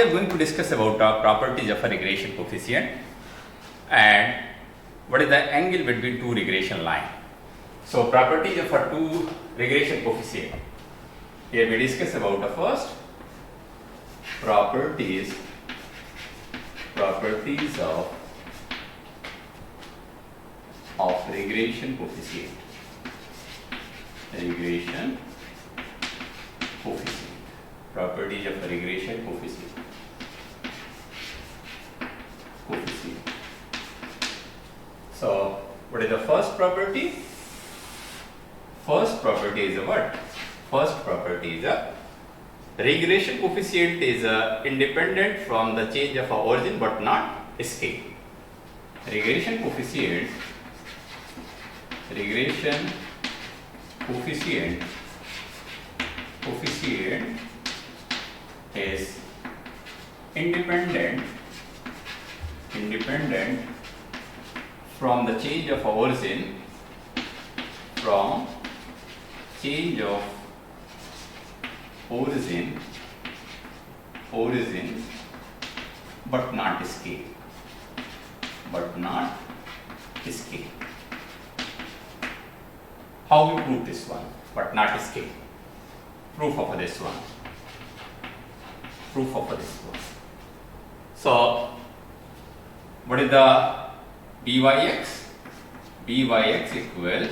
are going to discuss about properties of a regression coefficient and what is the angle between two regression line. So properties of a two regression coefficient. Here we discuss about the first properties of regression coefficient. Properties of a regression coefficient. So what is the first property? First property is a what? First property is a regression coefficient is independent from the change of origin but not scale. Regression coefficient is independent from the change of origin but not scale. How we prove this one? But not scale. Proof of this one. So what is the byx? Byx equal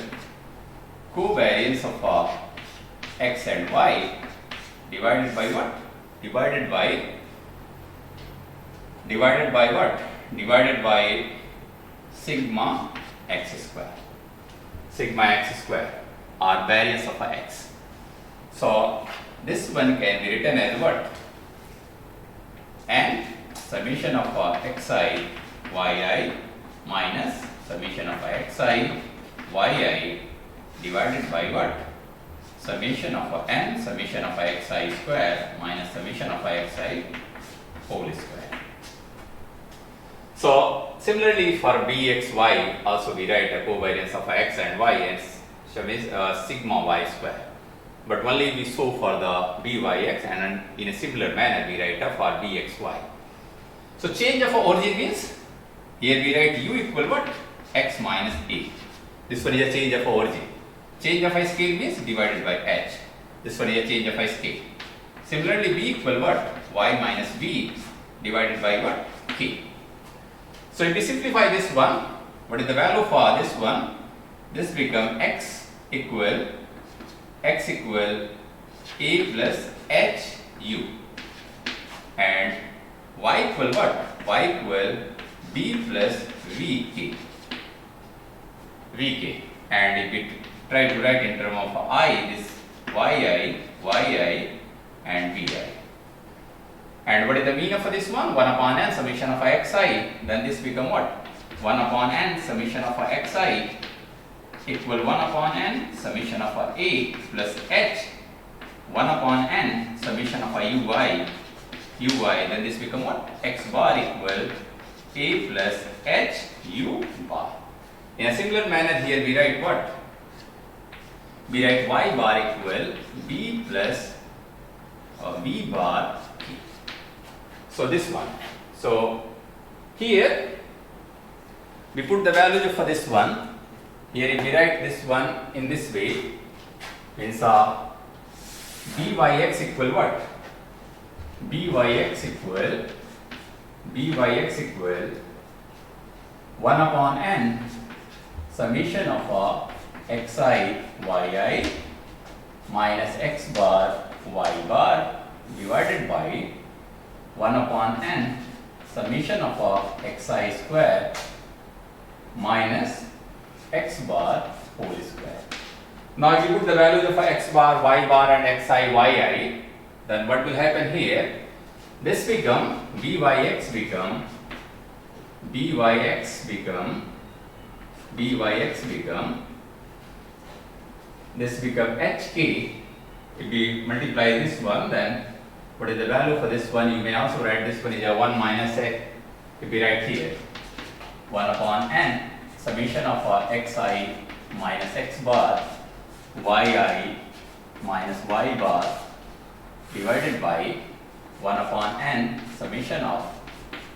covariance of x and y divided by what? Divided by sigma x square or variance of x. So this one can be written as what? And summation of xi yi minus summation of xi yi divided by what? Summation of n summation of xi square minus summation of xi whole square. So similarly for bxy also we write a covariance of x and y and sigma y square. But only we show for the byx and in a similar manner we write for bxy. So change of origin means here we write u equal what? X minus a. This one is a change of origin. Change of scale means divided by h. This one is a change of scale. Similarly b equal what? Y minus b divided by what? K. So if we simplify this one, what is the value for this one? This become x equal a plus h u and y equal what? Y equal b plus vk. And if we try to write in terms of I, this yi and vi. And what is the mean of this one? 1 upon n summation of xi. Then this become what? 1 upon n summation of xi equal 1 upon n summation of a plus h 1 upon n summation of ui. Then this become what? X bar equal a plus h u bar. In a similar manner here we write what? We write y bar equal b plus v bar k. So this one. So here we put the value for this one. Here if we write this one in this way means byx equal what? Byx equal 1 upon n summation of xi yi minus x bar y bar divided by 1 upon n summation of xi square minus x bar whole square. Now if you put the values of x bar, y bar and xi yi, then what will happen here? This become byx become this become hk. If we multiply this one, then what is the value for this one? You may also write this one is a 1 minus a. If we write here 1 upon n summation of xi minus x bar yi minus y bar divided by 1 upon n summation of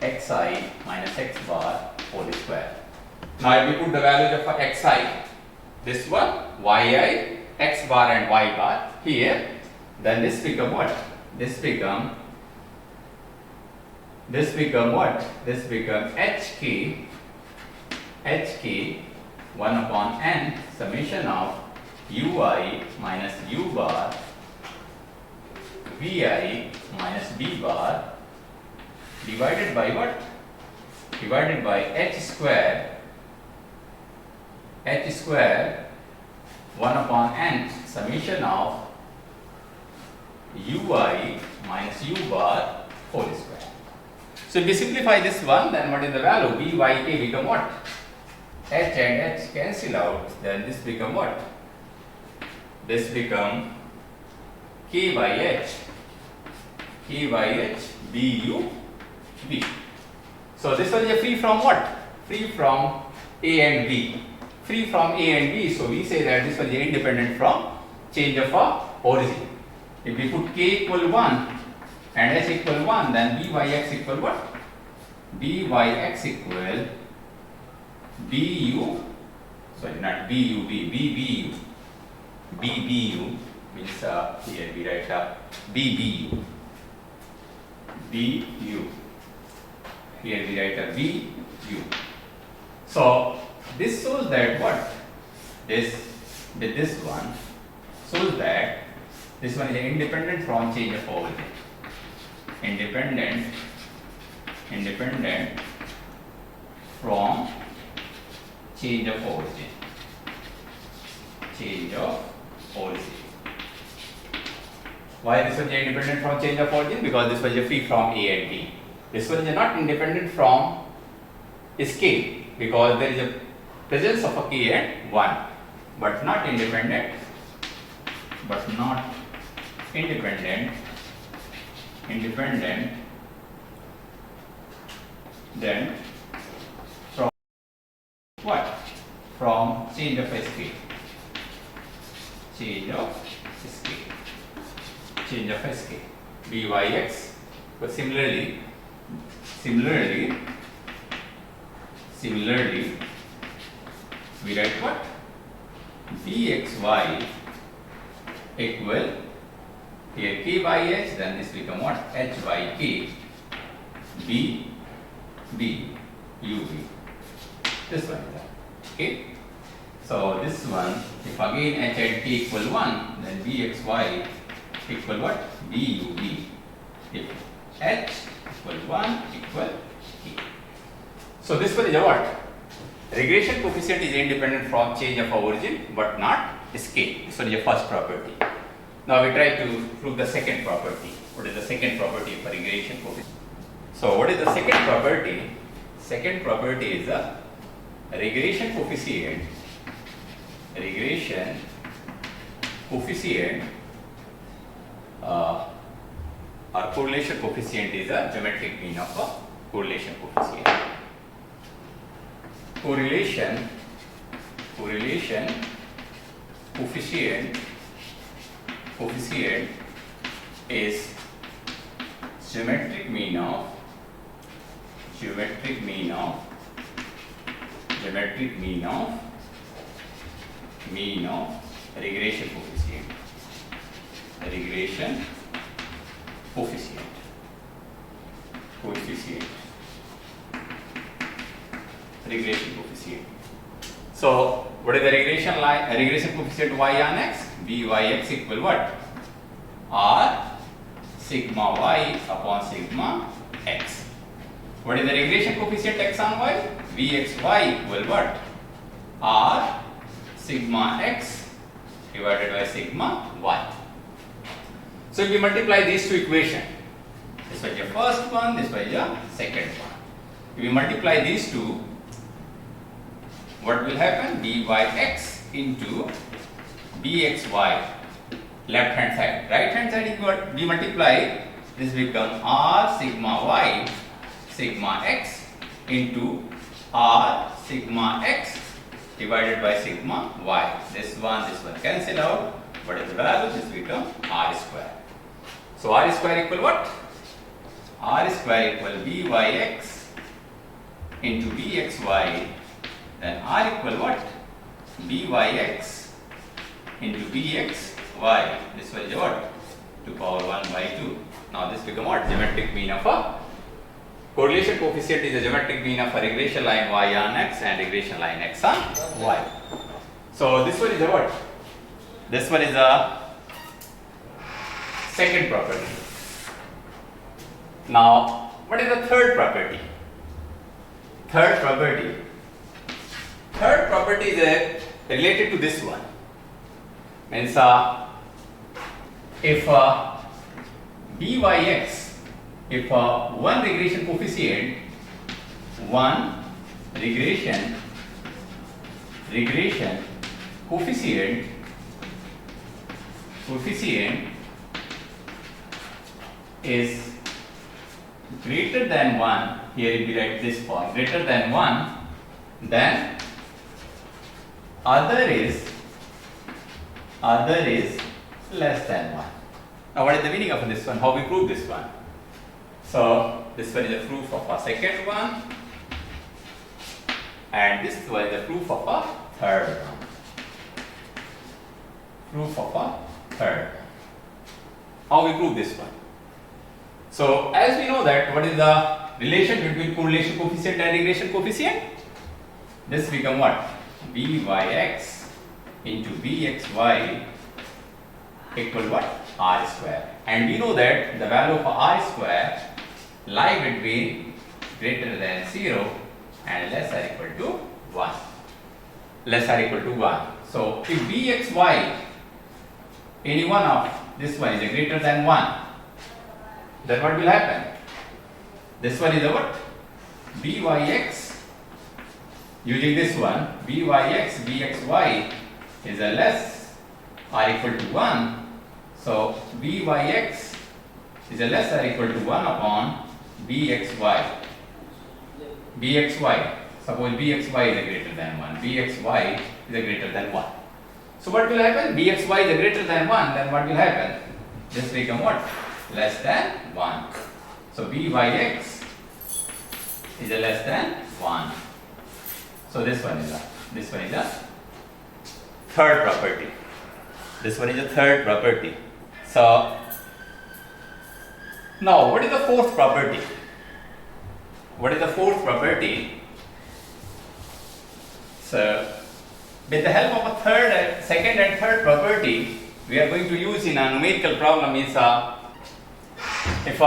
xi minus x bar whole square. Now if we put the values of xi, this one, yi, x bar and y bar here, then this become what? This become what? This become hk 1 upon n summation of ui minus u bar vi minus b bar divided by what? Divided by h square 1 upon n summation of ui minus u bar whole square. So if we simplify this one, then what is the value? Vyk become what? H and h cancel out, then this become what? This become k by h bu b. So this one is free from what? Free from a and b. Free from a and b, so we say that this one is independent from change of origin. If we put k equal 1 and h equal 1, then byx equal what? Byx equal bu, sorry, not bub, bbu, bbu means here we write bbu, bu, here we write bu. So this shows that what? This with this one shows that this one is independent from change of origin. Independent from change of origin. Change of origin. Why this one is independent from change of origin? Because this one is free from a and b. This one is not independent from k, because there is a presence of a k and 1, but not independent then from what? From change of sk. Change of sk. Byx. But similarly, we write what? Bxy equal here k by h, then this become what? H by k b ub. This one is that. Okay. So this one, if again h and k equal 1, then bxy equal what? bub. If h equal 1 equal k. So this one is a what? Regression coefficient is independent from change of origin but not sk. This one is the first property. Now we try to prove the second property. What is the second property for regression coefficient? So what is the second property? Second property is the regression coefficient. Regression coefficient or correlation coefficient is a geometric mean of a correlation coefficient. Correlation coefficient is geometric mean of regression coefficient. Regression coefficient. Regression coefficient. So what is the regression line? Regression coefficient y on x? Byx equal what? R sigma y upon sigma x. What is the regression coefficient x on y? Vxy equal what? R sigma x divided by sigma y. So if we multiply these two equations, this was your first one, this was your second one. If we multiply these two, what will happen? Byx into bxy, left hand side. Right hand side is what? We multiply, this become r sigma y sigma x into r sigma x divided by sigma y. This one cancel out. What is the value? This become r square. So r square equal what? r square equal byx into bxy, then r equal what? Byx into bxy. This will be what? 2 power 1 by 2. Now this become what? Geometric mean of a correlation coefficient is the geometric mean of a regression line y on x and regression line x on y. So this one is a what? This one is a second property. Now what is the third property? Third property is related to this one. Means if byx, if one regression coefficient is greater than 1, here if we write this form, greater than 1, then other is less than 1. Now what is the meaning of this one? How we prove this one? So this one is a proof of a second one, and this one is a proof of a third one. How we prove this one? So as we know that what is the relation between correlation coefficient and regression coefficient? This become what? Byx into bxy equal what? R square. And we know that the value of r square lie between greater than 0 and less or equal to 1. So if bxy, any one of this one is a greater than 1, then what will happen? This one is a what? Byx, using this one, byx bxy is a less or equal to 1. So byx is a less or equal to 1 upon bxy. Suppose bxy is a greater than 1. Bxy is a greater than 1. So what will happen? Bxy is a greater than 1, then what will happen? This become what? Less than 1. So byx is a less than 1. So this one is a third property. So now what is the fourth property? So with the help of a second and third property, we are going to use in a numerical problem is if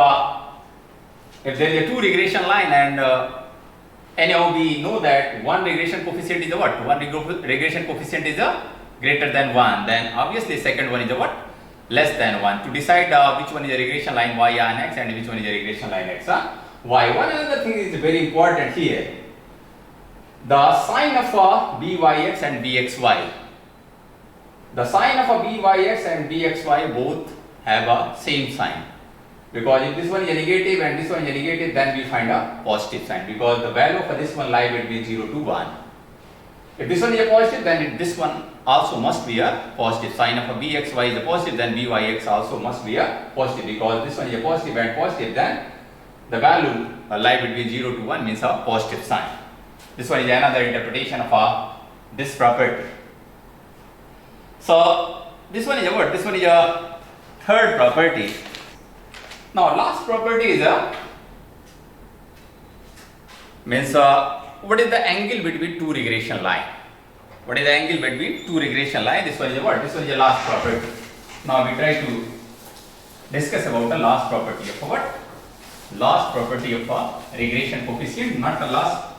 there is a two regression line and anyhow we know that one regression coefficient is a what? One regression coefficient is a greater than 1, then obviously second one is a what? Less than 1. To decide which one is a regression line y on x and which one is a regression line x on y. One other thing is very important here. The sign of byx and bxy. The sign of byx and bxy both have a same sign. Because if this one is a negative and this one is a negative, then we find a positive sign, because the value for this one lie between 0 to 1. If this one is a positive, then this one also must be a positive. Sign of a bxy is a positive, then byx also must be a positive, because this one is a positive and positive, then the value lie between 0 to 1 means a positive sign. This one is another interpretation of this property. So this one is a what? This one is a third property. Now last property is what is the angle between two regression line? This one is a what? This one is a last property. Now we try to discuss about the last property of what? Last property of a regression coefficient, not the last.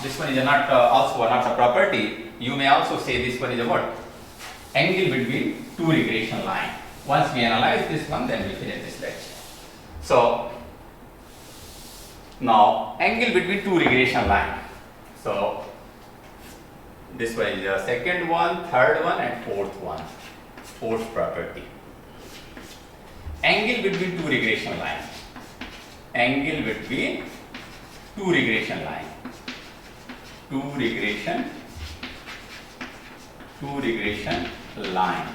This one is not a property. You may also say this one is a what? Angle between two regression line. Once we analyze this one, then we finish this lecture. So now angle between two regression line. So this one is the second one, third one, and fourth one. Fourth property. Angle between two regression line. Angle between two regression line. Two regression line.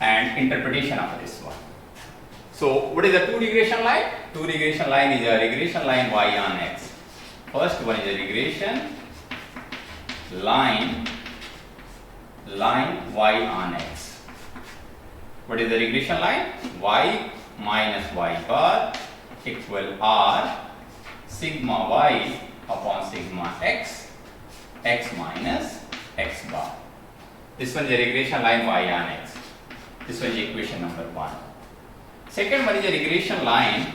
And interpretation of this one. So what is the two regression line? Two regression line is a regression line y on x. First one is a regression line y on x. What is the regression line? Y minus y bar equal r sigma y upon sigma x minus x bar. This one is a regression line y on x. This one is equation number 1. Second one is a regression line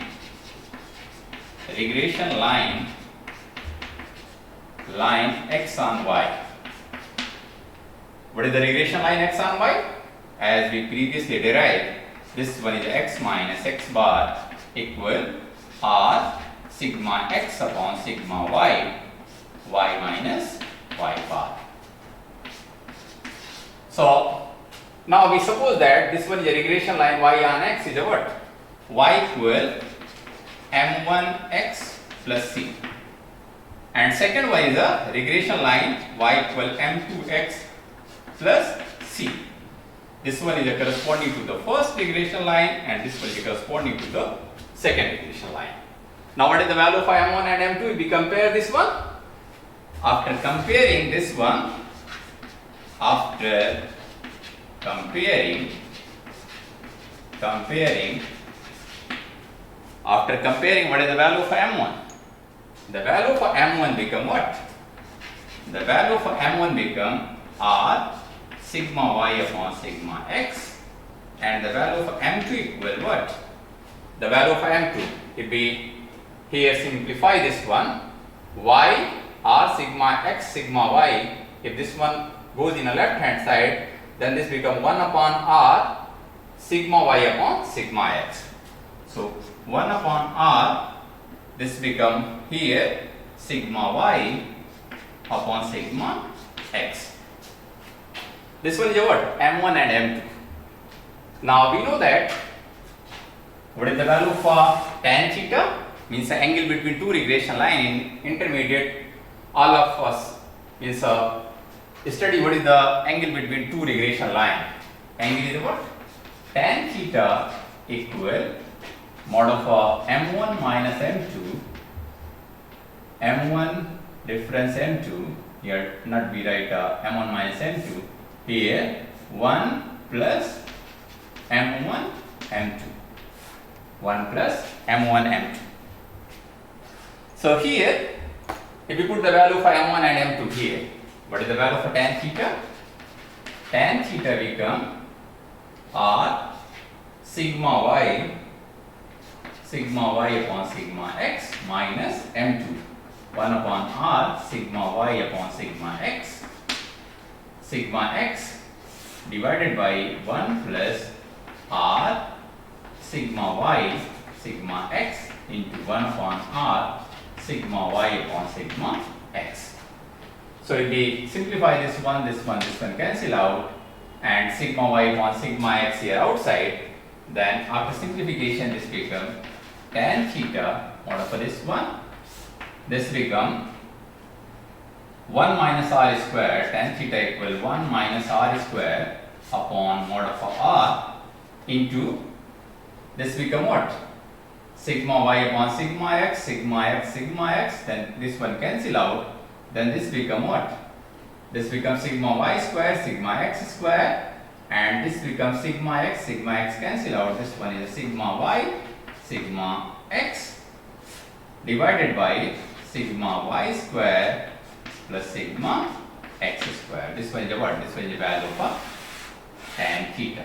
x on y. What is the regression line x on y? As we previously derived, this one is x minus x bar equal r sigma x upon sigma y minus y bar. So now we suppose that this one is a regression line y on x is a what? Y equal m1x plus c. And second one is a regression line y equal m2x plus c. This one is corresponding to the first regression line and this one is corresponding to the second regression line. Now what is the value of m1 and m2? If we compare this one, after comparing this one, after comparing what is the value of m1? The value for m1 become what? The value for m1 become r sigma y upon sigma x, and the value for m2 equal what? The value for m2, if we here simplify this one, y r sigma x sigma y, if this one goes in a left hand side, then this become 1 upon r sigma y upon sigma x. So 1 upon r, this become here sigma y upon sigma x. This one is what? m1 and m2. Now we know that what is the value for tan theta? Means the angle between two regression line. In intermediate, all of us means study what is the angle between two regression line. Angle is what? Tan theta equal mod of m1 minus m2, m1 difference m2, here not be right m1 minus m2, here 1 plus m1 m2, 1 plus m1 m2. So here, if we put the value for m1 and m2 here, what is the value for tan theta? Tan theta become r sigma y upon sigma x minus m2, 1 upon r sigma y upon sigma x divided by 1 plus r sigma y sigma x into 1 upon r sigma y upon sigma x. So if we simplify this one cancel out, and sigma y upon sigma x here outside, then after simplification this become tan theta mod of this one, this become 1 minus r square, tan theta equal 1 minus r square upon mod of r into this become what? Sigma y upon sigma x, then this one cancel out, then this become what? This becomes sigma y square, sigma x square, and this becomes sigma x cancel out, this one is a sigma y, sigma x divided by sigma y square plus sigma x square. This one is what? This one is the value of tan theta.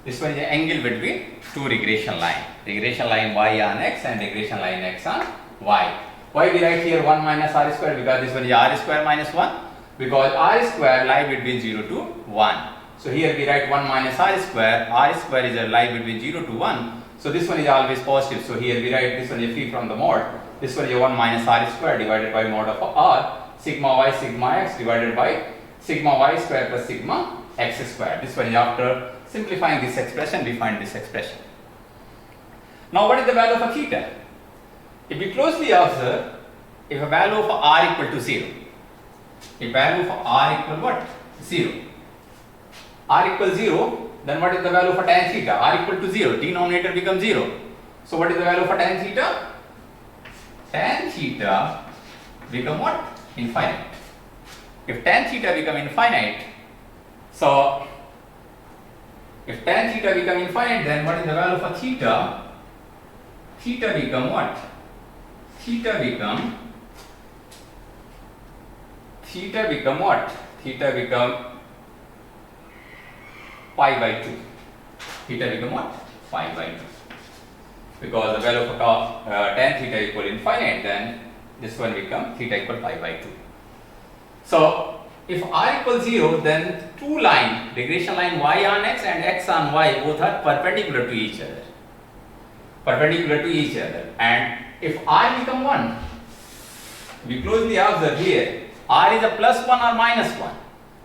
This one is the angle between two regression line y on x and regression line x on y. Why we write here 1 minus r square? Because this one is r square minus 1, because r square lie between 0 to 1. So here we write 1 minus r square is a lie between 0 to 1. So this one is always positive. So here we write this one is free from the mod. This one is 1 minus r square divided by mod of r sigma y sigma x divided by sigma y square plus sigma x square. This one is after simplifying this expression, we find this expression. Now what is the value of theta? If we closely observe, if a value of r equal to 0, if value for r equal what? 0. R equals 0, then what is the value for tan theta? R equal to 0, denominator becomes 0. So what is the value for tan theta? Tan theta become what? Infinite. If tan theta become infinite, so if tan theta become infinite, then what is the value for theta? Theta become what? Theta become what? Theta become pi by 2. Theta become what? Pi by 2. Because the value of tan theta equal infinite, then this one become theta equal pi by 2. So if r equals 0, then two line, regression line y on x and x on y, both are perpendicular to each other. Perpendicular to each other. And if r become 1, we closely observe here, r is a plus 1 or minus 1.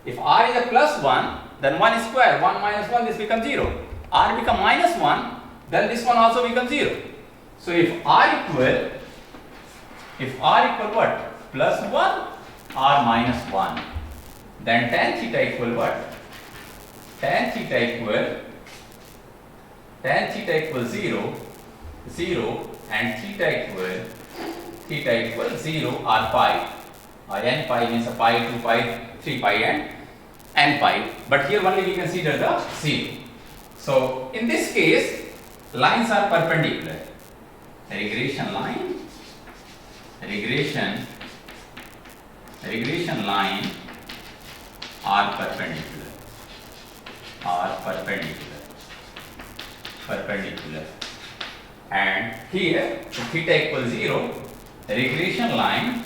If r is a plus 1, then 1 is square, 1 minus 1, this becomes 0. R become minus 1, then this one also becomes 0. So if r equal what? Plus 1 or minus 1, then tan theta equal what? Tan theta equal 0, 0, and theta equal 0 or pi. N pi means a pi, 2 pi, 3 pi, and n pi. But here only we consider the 0. So in this case, lines are perpendicular. Regression line are perpendicular. And here, if theta equals 0, regression line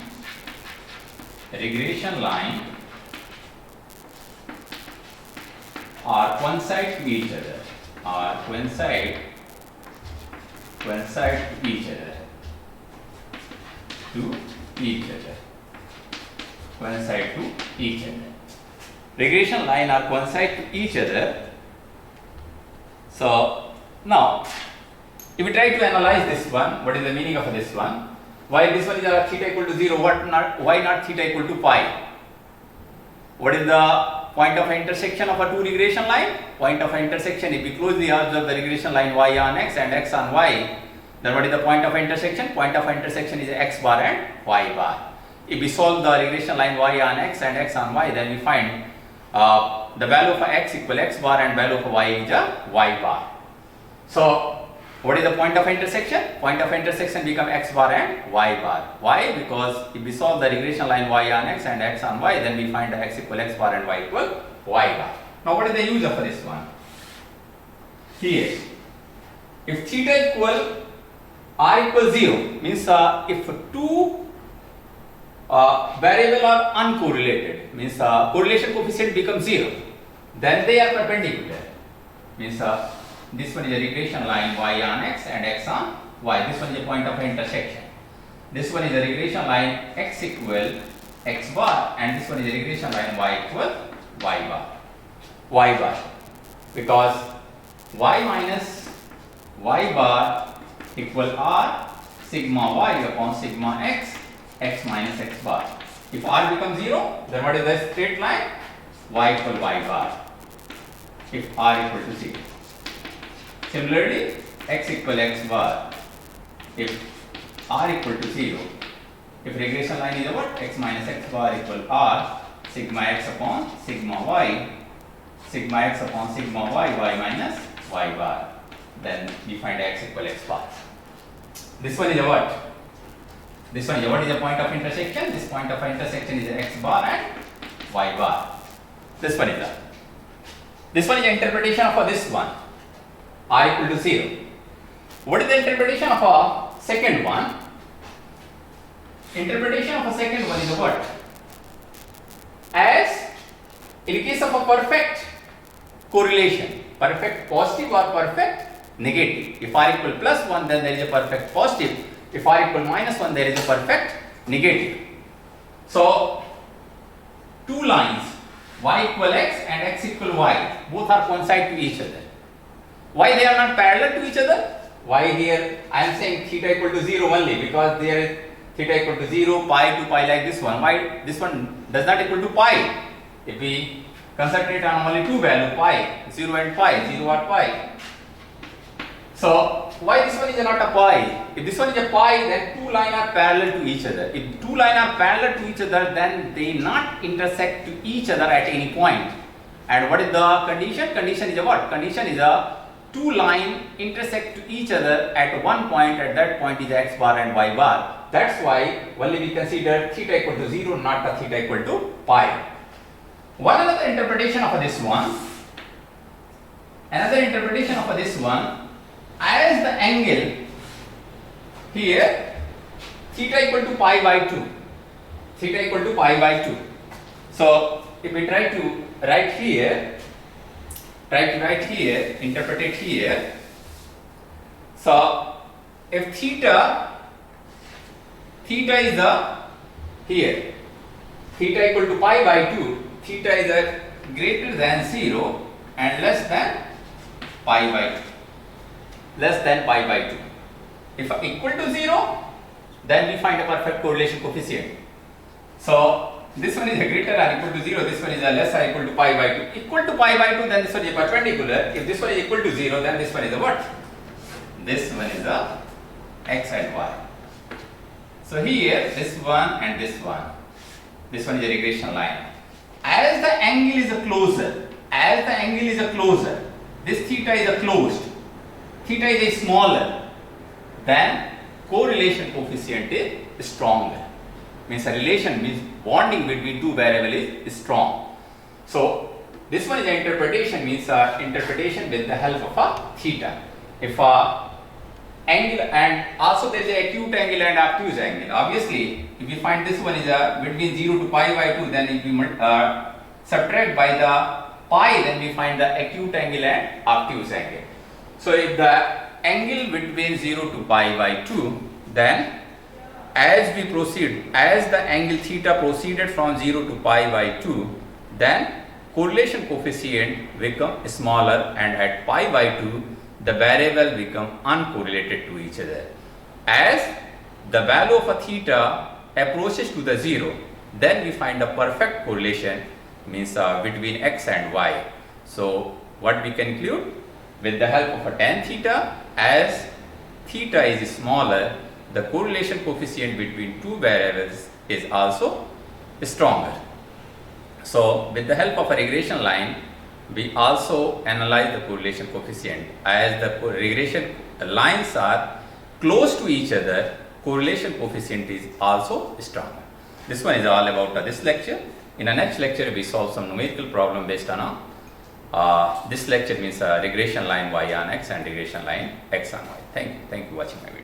are coincide to each other. Coincide to each other. Regression line are coincide to each other. So now, if we try to analyze this one, what is the meaning of this one? While this one is theta equal to 0, why not theta equal to pi? What is the point of intersection of a two regression line? Point of intersection, if we closely observe the regression line y on x and x on y, then what is the point of intersection? Point of intersection is x bar and y bar. If we solve the regression line y on x and x on y, then we find the value for x equal x bar and value for y is a y bar. So what is the point of intersection? Point of intersection become x bar and y bar. Why? Because if we solve the regression line y on x and x on y, then we find the x equal x bar and y equal y bar. Now what is the use of this one? Here, if theta equal r equals 0, means if two variable are uncorrelated, means correlation coefficient becomes 0, then they are perpendicular. Means this one is a regression line y on x and x on y. This one is a point of intersection. This one is a regression line x equal x bar, and this one is a regression line y equal y bar. Y bar, because y minus y bar equal r sigma y upon sigma x, x minus x bar. If r becomes 0, then what is the straight line? Y equal y bar. If r equal to 0. Similarly, x equal x bar. If r equal to 0, if regression line is what? X minus x bar equal r sigma x upon sigma y, sigma x upon sigma y, y minus y bar. Then we find x equal x bar. This one is a what? This one is a what is the point of intersection? This point of intersection is x bar and y bar. This one is the. This one is the interpretation of this one. R equal to 0. What is the interpretation of a second one? Interpretation of a second one is a what? As in case of a perfect correlation, perfect positive or perfect negative. If r equal plus 1, then there is a perfect positive. If r equal minus 1, there is a perfect negative. So two lines, y equal x and x equal y, both are coincide to each other. Why they are not parallel to each other? Why here I am saying theta equal to 0 only, because there is theta equal to 0, pi to pi like this one. Why this one does not equal to pi? If we Concentrate on only two values, pi, 0 and pi, 0 or pi. So why this one is not a pi? If this one is a pi, then two lines are parallel to each other. If two lines are parallel to each other, then they not intersect to each other at any point. And what is the condition? Condition is a what? Condition is a two lines intersect to each other at one point. At that point is x bar and y bar. That's why only we consider theta equal to 0, not the theta equal to pi. One another interpretation of this one. Another interpretation of this one, as the angle here theta equal to pi by 2. Theta equal to pi by 2. So if we try to write here, interpret it here. So if theta is the here, theta equal to pi by 2, theta is a greater than 0 and less than pi by 2. Less than pi by 2. If equal to 0, then we find a perfect correlation coefficient. So this one is a greater or equal to 0, this one is a less or equal to pi by 2. Equal to pi by 2, then this one is perpendicular. If this one is equal to 0, then this one is a what? This one is a x and y. So here, this one and this one. This one is a regression line. As the angle is a closer, this theta is a closed, theta is a smaller, then correlation coefficient is stronger. Means a relation, means bonding between two variables is strong. So this one is an interpretation, means interpretation with the help of a theta. If angle, and also there is a acute angle and obtuse angle. Obviously, if we find this one is between 0 to pi by 2, then if we subtract by the pi, then we find the acute angle and obtuse angle. So if the angle between 0 to pi by 2, then as we proceed, as the angle theta proceeded from 0 to pi by 2, then correlation coefficient become smaller, and at pi by 2 the variable become uncorrelated to each other. As the value of a theta approaches to the 0, then we find a perfect correlation, means between x and y. So what we conclude? With the help of a tan theta, as theta is smaller, the correlation coefficient between two variables is also stronger. So with the help of a regression line, we also analyze the correlation coefficient. As the regression lines are close to each other, correlation coefficient is also stronger. This one is all about this lecture. In the next lecture, we solve some numerical problem based on this lecture, means regression line y on x and regression line x on y. Thank you for watching my video.